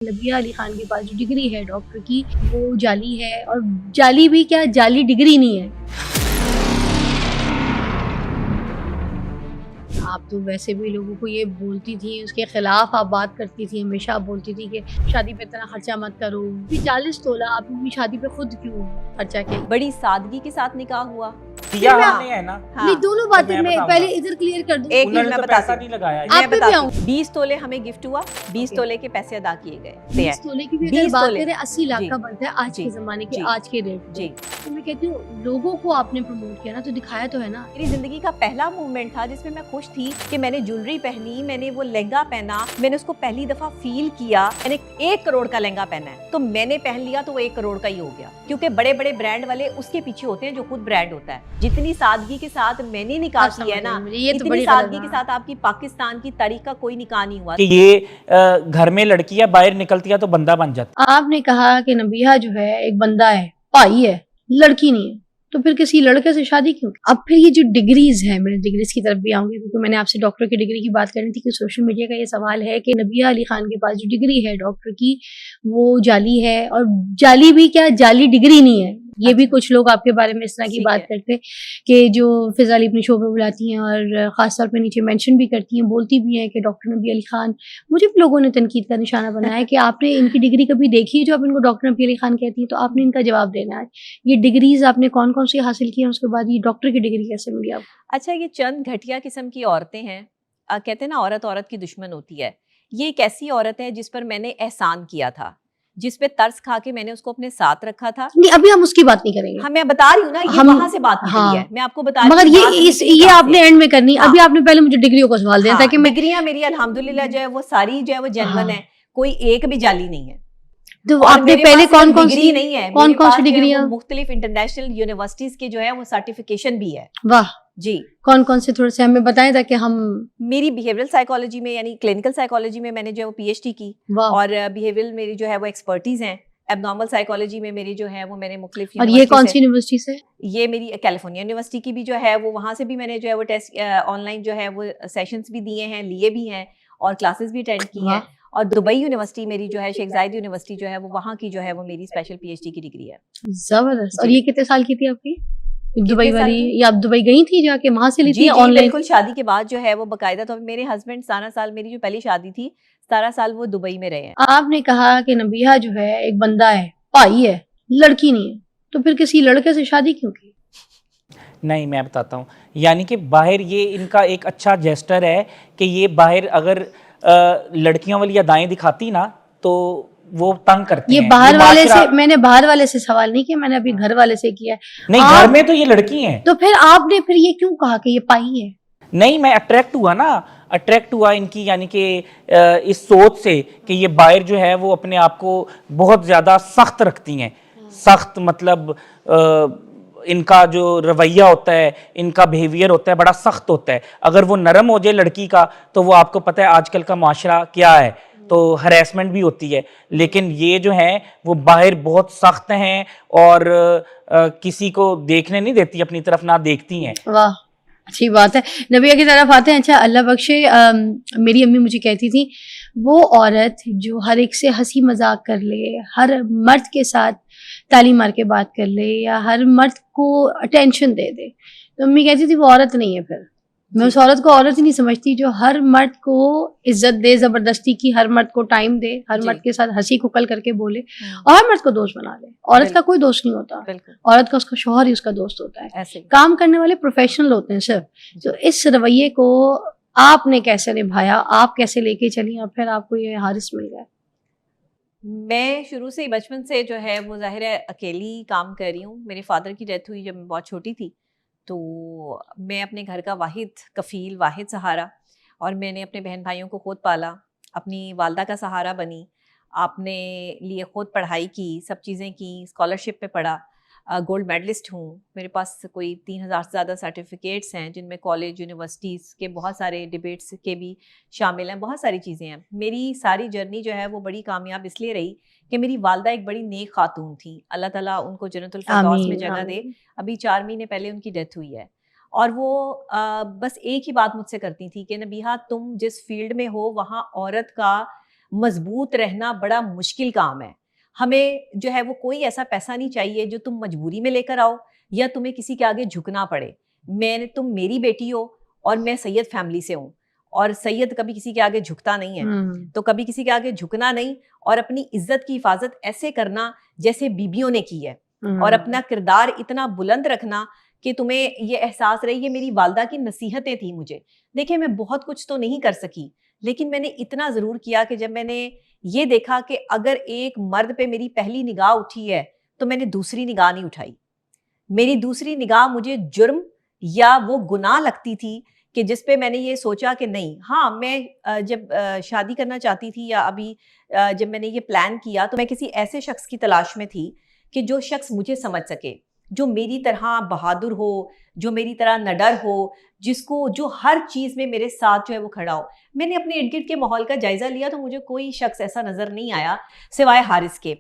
नबिया अली खान के पास जो डिग्री है डॉक्टर की वो जाली है, और जाली भी क्या, जाली डिग्री नहीं है। आप तो वैसे भी लोगों को ये बोलती थी, उसके खिलाफ आप बात करती थी, हमेशा आप बोलती थी कि शादी पे इतना खर्चा मत करो। 40 तोला आप अपनी शादी पे खुद क्यों खर्चा किया? बड़ी सादगी के साथ निकाह हुआ। दिया हमने है ना। हाँ। नहीं, दोनों तो बातें मैं मैं बताऊंगा। पहले इधर क्लियर कर दूं। एक उन्होंने मिनट तो मैं पैसा बताती नहीं हूँ। लगाया। आप पे भी आऊं। 20 तोले हमें गिफ्ट हुआ, 20 तोले के पैसे अदा किए गए। 20 तोले की भी अगर 20 बात तोले। करें 80 लाख जी, का बनता है आज जी, के जमाने के, जी, आज के रेट पे। जी। तो मैं कहती हूँ लोगों को आपने प्रमोट किया ना, तो दिखाया तो है ना। मेरी जिंदगी का पहला मूवमेंट था जिसमें मैं खुश थी कि मैंने ज्वेलरी पहनी, मैंने वो लहंगा पहना, मैंने उसको पहली दफा फील किया। मैंने 1 करोड़ का लहंगा पहना है, तो मैंने पहन लिया तो वो 1 करोड़ का ही हो गया, क्योंकि बड़े बड़े ब्रांड वाले उसके पीछे होते हैं जो खुद ब्रांड होता है। जितनी सादगी के साथ मैंने निकाह किया है ना, ये तो इतनी बड़ी सादगी गलत के बात। साथ आपकी पाकिस्तान की तारीख का कोई निकाह नहीं हुआ। कि ये घर में लड़की है, बाहर निकलती है तो बंदा बन जाता आपने कहा कि नबिया जो है एक बंदा है, भाई है, लड़की नहीं है, तो फिर किसी लड़के से शादी क्यों? अब फिर ये जो डिग्रीज है, मैं डिग्रीज की तरफ भी आऊंगी, क्योंकि मैंने आपसे डॉक्टर की डिग्री की बात करनी थी कि सोशल मीडिया का ये सवाल है कि नबिया अली खान के पास जो डिग्री है डॉक्टर की वो जाली है, और जाली भी क्या, जाली डिग्री नहीं है। ये भी अच्छा। कुछ लोग आपके बारे में इस तरह की ठीक बात है। करते हैं कि जो फिजा अली अपने शो पे बुलाती हैं और खासतौर पे नीचे मेंशन भी करती हैं, बोलती भी हैं कि डॉक्टर नबी अली खान। मुझे भी लोगों ने तनकीद का निशाना बनाया है कि आपने इनकी डिग्री कभी देखी है जो आप इनको डॉक्टर नबी अली खान कहती हैं, तो आपने इनका जवाब देना है। ये डिग्रीज आपने कौन कौन सी हासिल की हैं, उसके बाद ये डॉक्टर की डिग्री कैसे मिली आपको? अच्छा, ये चंद घटिया किस्म की औरतें हैं। कहते हैं ना, औरत औरत की दुश्मन होती है। ये एक ऐसी औरत है जिस पर मैंने एहसान किया था, जिस पे तरस खा के मैंने उसको अपने साथ रखा था। नहीं, अभी हम उसकी बात नहीं करेंगे। हाँ, मैं बता रही हूँ ना, ये हम वहां से बात निकली हाँ, है। मैं आपको बता रही मगर हूँ ये बात इस निकली ये कहाँ आपने से। एंड में करनी। हाँ। अभी आपने पहले मुझे डिग्रियों को सवाल देना था कि मैं डिग्रियां मेरी अल्हम्दुलिल्लाह जो है वो सारी जो है वो जेन्युइन हाँ। है, कोई एक भी जाली नहीं है। तो और आपने मेरे पहले पास सिर्फ कौन कौन डिग्री सी नहीं है, कौन मेरे कौन सी पास जो है वो डिग्रियां? मुख्तलिफ इंटरनेशनल यूनिवर्सिटीज के जो है वो सर्टिफिकेशन भी है। वाह, जी। कौन कौन से थोड़े से हमें बताएं ताकि हम। मेरी बिहेवियरल साइकोलॉजी में यानी क्लिनिकल साइकोलॉजी में मैंने जो है वो पीएचडी की, वाह। और बिहेवियरल मेरी जो है वो एक्सपर्टीज हैं। एबनॉर्मल साइकोलॉजी में मेरी जो है वो मैंने मुख्तलिफ और ये कौन सी यूनिवर्सिटी से? ये मेरी कैलिफोर्निया यूनिवर्सिटी की भी जो है वो, वहाँ से भी मैंने जो है वो टेस्ट ऑनलाइन जो है वो सेशंस भी दिए हैं, लिए भी हैं, और क्लासेस भी अटेंड की हैं। और दुबई यूनिवर्सिटी मेरी जो है, शेख जायद यूनिवर्सिटी जो है वो, वहाँ की जो है वो मेरी स्पेशल पीएचडी की डिग्री है। जबरदस्त। और जी। ये कितने साल की थी आपकी दुबई कितने साल वाली? की? या आप दुबई गई थी जाके, वहां से ली जी थी जी ऑनलाइन? बिल्कुल, शादी के बाद जो है वो बकायदा। तो मेरे हस्बैंड 17 साल, मेरी जो पहली शादी थी 17 साल वो दुबई में रहे हैं। आपने कहा कि नबिया जो है एक बंदा है, भाई है, लड़की नहीं है, तो फिर किसी लड़के से शादी क्यों की? नहीं, मैं बताता हूँ। यानी कि बाहर ये इनका एक अच्छा जेस्टर है कि ये बाहर अगर लड़कियों वाली अदाएं दिखाती ना तो वो तंग करते ये हैं। बाहर वाले से, माशरा- मैंने बाहर वाले से सवाल नहीं किया, मैंने अभी घर वाले से किया है। नहीं, आप- घर में तो ये लड़की है। तो फिर आपने फिर ये क्यों कहा कि ये पाई है? नहीं, मैं अट्रैक्ट हुआ ना, अट्रैक्ट हुआ इनकी यानी कि इस सोच से कि ये बाहर जो है वो अपने आप को बहुत ज़्यादा सख्त रखती हैं। सख्त मतलब इनका जो रवैया होता है, इनका बिहेवियर होता है, बड़ा सख्त होता है। अगर वो नरम हो जाए लड़की का, तो वो आपको पता है आजकल का माशरा क्या है, तो हरेसमेंट भी होती है। लेकिन ये जो है वो बाहर बहुत सख्त हैं और किसी को देखने नहीं देती, अपनी तरफ ना देखती हैं। वाह, अच्छी बात है। नबिया की तरफ आते हैं। अच्छा, अल्लाह बख्शे, मेरी अम्मी मुझे कहती थी वो औरत जो हर एक से हंसी मजाक कर ले, हर मर्द के साथ ताली मार के बात कर ले, या हर मर्द को अटेंशन दे दे, तो अम्मी कहती थी वो औरत नहीं है। फिर मैं उस औरत को औरत ही नहीं समझती जो हर मर्द को इज्जत दे, जबरदस्ती की, हर मर्द को टाइम दे, हर मर्द के साथ हंसी खुकल करके बोले, और हर मर्द को दोस्त बना ले। औरत का कोई दोस्त नहीं होता, औरत का उसका शौहर ही उसका दोस्त होता है। ऐसे काम करने वाले प्रोफेशनल होते हैं सिर्फ। तो इस रवैये को आपने कैसे निभाया, आप कैसे लेके चली, और फिर आपको ये हारिस मिल गया? मैं शुरू से ही, बचपन से जो है वो जाहिर है अकेली काम कर रही हूँ। मेरे फादर की डेथ हुई जब मैं बहुत छोटी थी, तो मैं अपने घर का वाहिद कफ़ील, वाहिद सहारा, और मैंने अपने बहन भाइयों को खुद पाला, अपनी वालदा का सहारा बनी, आपने लिए खुद पढ़ाई की, सब चीज़ें की, स्कॉलरशिप पे पढ़ा, गोल्ड मेडलिस्ट हूँ। मेरे पास कोई 3000 से ज़्यादा सर्टिफिकेट्स हैं, जिनमें कॉलेज, यूनिवर्सिटीज़ के बहुत सारे डिबेट्स के भी शामिल हैं, बहुत सारी चीज़ें हैं। मेरी सारी जर्नी जो है वो बड़ी कामयाब इसलिए रही कि मेरी वालदा एक बड़ी नेक खातून थी। अल्लाह ताला उनको जन्नतुल फिरदौस में जगह दे। अभी 4 महीने पहले उनकी डेथ हुई है, और वो बस एक ही बात मुझसे करती थी कि नबीहा, तुम जिस फील्ड में हो वहाँ औरत का मजबूत रहना बड़ा मुश्किल काम है। हमें जो है वो कोई ऐसा पैसा नहीं चाहिए जो तुम मजबूरी में लेकर आओ या तुम्हें किसी के आगे झुकना पड़े। तुम मेरी बेटी हो और मैं सैयद फैमिली से हूँ, और सैयद कभी किसी के आगे झुकता नहीं है, तो कभी किसी के आगे झुकना नहीं और अपनी इज्जत की हिफाजत ऐसे करना जैसे बीबियों ने की है, और अपना किरदार इतना बुलंद रखना कि तुम्हें ये एहसास रहे। ये मेरी वालदा की नसीहतें थी मुझे। देखिए, मैं बहुत कुछ तो नहीं कर सकी, लेकिन मैंने इतना ज़रूर किया कि जब मैंने ये देखा कि अगर एक मर्द पे मेरी पहली निगाह उठी है तो मैंने दूसरी निगाह नहीं उठाई। मेरी दूसरी निगाह मुझे जुर्म या वो गुनाह लगती थी कि जिस पे मैंने ये सोचा कि नहीं, हाँ, मैं जब शादी करना चाहती थी या अभी जब मैंने ये प्लान किया तो मैं किसी ऐसे शख्स की तलाश में थी कि जो शख्स मुझे समझ सके, जो मेरी तरह बहादुर हो, जो मेरी तरह निडर हो, जो हर चीज़ में मेरे साथ जो है वो खड़ा हो। मैंने अपने इर्द गिर्द के माहौल का जायज़ा लिया तो मुझे कोई शख्स ऐसा नज़र नहीं आया सिवाय हारिस के।